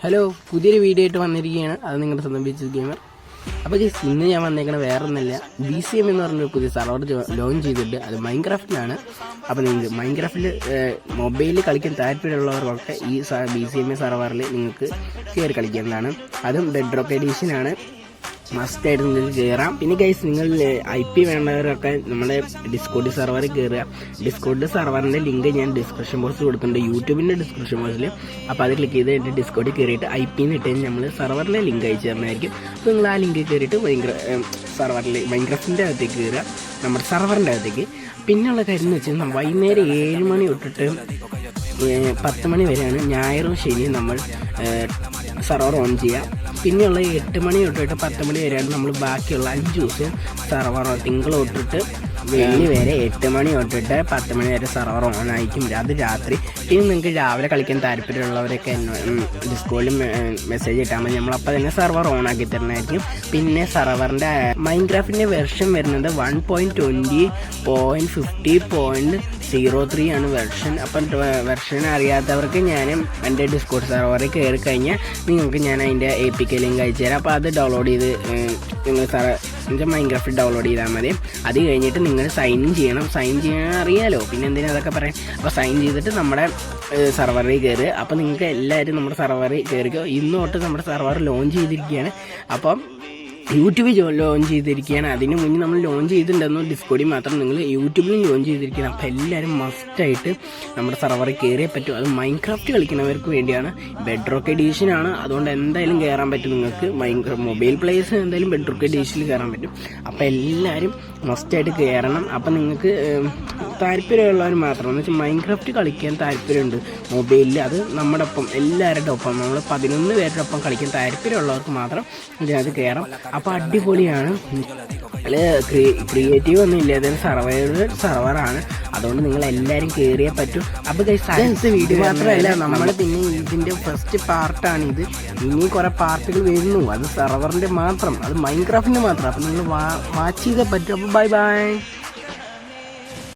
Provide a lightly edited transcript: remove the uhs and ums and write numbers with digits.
Hello, പുതിയൊരു video ആയിട്ട് വന്നിരിക്കുകയാണ്. അത് നിങ്ങളുടെ സ്വന്തം ബീച്ച് ഗെയിമർ. അപ്പോൾ ഇന്ന് ഞാൻ വന്നേക്കണ വേറെ ഒന്നല്ല, BCM എന്ന് പറഞ്ഞൊരു പുതിയ സർവർ ലോഞ്ച് ചെയ്തിട്ട് അത് മൈൻക്രാഫ്റ്റിലാണ്. അപ്പോൾ നിങ്ങൾക്ക് മൈൻക്രാഫ്റ്റിൽ മൊബൈലിൽ കളിക്കാൻ താല്പര്യമുള്ളവർക്കൊക്കെ ഈ BCM സർവറിൽ നിങ്ങൾക്ക് കയറി കളിക്കേണ്ടതാണ്. അതും ബെഡ് റോക്ക് എഡീഷനാണ്. മസ്റ്റായിട്ട് നിങ്ങൾക്ക് കയറാം. പിന്നെ ഗൈസ്, നിങ്ങൾ IP വേണ്ടവരൊക്കെ നമ്മുടെ ഡിസ്കോഡ് സർവറിൽ കയറുക. ഡിസ്കോഡ് സർവറിൻ്റെ ലിങ്ക് ഞാൻ ഡിസ്ക്രിപ്ഷൻ ബോക്സിൽ കൊടുത്തിട്ടുണ്ട്, യൂട്യൂബിൻ്റെ ഡിസ്ക്രിപ്ഷൻ ബോക്സിൽ. അപ്പോൾ അത് ക്ലിക്ക് ചെയ്ത് എൻ്റെ ഡിസ്കോഡിൽ കയറിയിട്ട് IP എന്ന് ഇട്ട് കഴിഞ്ഞാൽ നമ്മൾ സർവറിൻ്റെ ലിങ്ക് അയച്ചു തരുന്നതായിരിക്കും. അപ്പോൾ നിങ്ങൾ ആ ലിങ്കിൽ കയറിയിട്ട് സർവറിൽ മൈൻക്രാഫ്റ്റിൻ്റെ അകത്തേക്ക് കയറുക, നമ്മുടെ സർവറിൻ്റെ അകത്തേക്ക്. പിന്നെയുള്ള കാര്യം എന്ന് വെച്ചാൽ വൈകുന്നേരം 7 മണി തൊട്ടിട്ട് 10 മണി വരെയാണ് ഞായറും ശനിയും നമ്മൾ സർവർ ഓൺ ചെയ്യുക. പിന്നെയുള്ള 8 മണി തൊട്ടിട്ട് 10 മണി വരെയാണ് നമ്മൾ ബാക്കിയുള്ള 5 ദിവസം സർവർ തിങ്കൾ തൊട്ടിട്ട് വെള്ളി വരെ 8 മണി തൊട്ടിട്ട് 10 മണി വരെ സർവർ ഓൺ ആയിരിക്കും. അത് രാത്രി. പിന്നെ നിങ്ങൾക്ക് രാവിലെ കളിക്കാൻ താല്പര്യമുള്ളവരൊക്കെ ഡിസ്കോഡിൽ മെസ്സേജ് ഇട്ടാൽ മതി, നമ്മളപ്പോൾ തന്നെ സർവർ ഓൺ ആക്കി തരുന്നതായിരിക്കും. പിന്നെ സർവറിൻ്റെ മൈൻക്രാഫ്റ്റിൻ്റെ വെർഷൻ വരുന്നത് 1.20.50.03 ആണ് വെർഷൻ. അപ്പം വെർഷൻ അറിയാത്തവർക്ക് ഞാൻ എൻ്റെ ഡിസ്കോഡ് സർവറിൽ കയറി കഴിഞ്ഞാൽ നിങ്ങൾക്ക് ഞാൻ അതിൻ്റെ APK ലിങ്ക് അയച്ചു തരാം. അപ്പോൾ അത് ഡൗൺലോഡ് ചെയ്ത് നിങ്ങൾ മൈൻക്രാഫ്റ്റ് ഡൗൺലോഡ് ചെയ്താൽ മതി. അത് കഴിഞ്ഞിട്ട് നിങ്ങൾ സൈൻ ഇൻ ചെയ്യണം. സൈൻ ചെയ്യാൻ അറിയാലോ, പിന്നെ എന്തിനാ അതൊക്കെ പറയാം. അപ്പോൾ സൈൻ ചെയ്തിട്ട് നമ്മുടെ സർവറിൽ കയറുക. അപ്പോൾ നിങ്ങൾക്ക് എല്ലാവരും നമ്മുടെ സർവറിൽ കയറിക്കോ. ഇന്ന് തൊട്ട് നമ്മുടെ സർവർ ലോഞ്ച് ചെയ്തിരിക്കുകയാണ്. അപ്പം യൂട്യൂബിൽ ലോഞ്ച് ചെയ്തിരിക്കുകയാണ്. അതിന് മുന്നേ നമ്മൾ ലോഞ്ച് ചെയ്തിട്ടുണ്ടെന്നു ഡിസ്കോഡിൽ മാത്രം, നിങ്ങൾ യൂട്യൂബിലും ലോഞ്ച് ചെയ്തിരിക്കുകയാണ്. അപ്പോൾ എല്ലാവരും മസ്റ്റായിട്ട് നമ്മുടെ സർവറിൽ കയറിയേ പറ്റും. അത് മൈൻക്രാഫ്റ്റ് കളിക്കുന്നവർക്ക് വേണ്ടിയാണ്. ബെഡ് റോക്ക് എഡീഷനാണ്, അതുകൊണ്ട് എന്തായാലും കയറാൻ പറ്റും നിങ്ങൾക്ക്. മൊബൈൽ പ്ലേയേഴ്സ് എന്തായാലും ബെഡ് റോക്ക് എഡീഷനിൽ കയറാൻ പറ്റും. അപ്പോൾ എല്ലാവരും മസ്റ്റായിട്ട് കയറണം. അപ്പം നിങ്ങൾക്ക് താല്പര്യമുള്ളവർ മാത്രം, എന്ന് വെച്ചാൽ മൈൻക്രാഫ്റ്റ് കളിക്കാൻ താല്പര്യമുണ്ട് മൊബൈലിൽ, അത് നമ്മുടെ ഒപ്പം എല്ലാവരുടെ ഒപ്പം നമ്മൾ 11 പേരുടെ ഒപ്പം കളിക്കാൻ താല്പര്യമുള്ളവർക്ക് മാത്രം ഇതിനകത്ത് കയറാം. അപ്പോൾ അടിപൊളിയാണ്. ക്രിയേറ്റീവ് ഒന്നും ഇല്ലാതെ സർവറാണ്, അതുകൊണ്ട് നിങ്ങൾ എല്ലാവരും കയറിയേ പറ്റൂ. അപ്പോൾ അടുത്ത വീഡിയോ മാത്രമല്ല, നമ്മൾ പിന്നെ ഇതിൻ്റെ ഫസ്റ്റ് പാർട്ടാണിത്. ഇനി കുറേ പാർട്ടുകൾ വരുന്നു, അത് സർവറിൻ്റെ മാത്രം, അത് മൈൻക്രാഫ്റ്റിൻ്റെ മാത്രം. അപ്പോൾ നിങ്ങൾ വാച്ച് ചെയ്തേ പറ്റും. അപ്പോൾ ബൈ.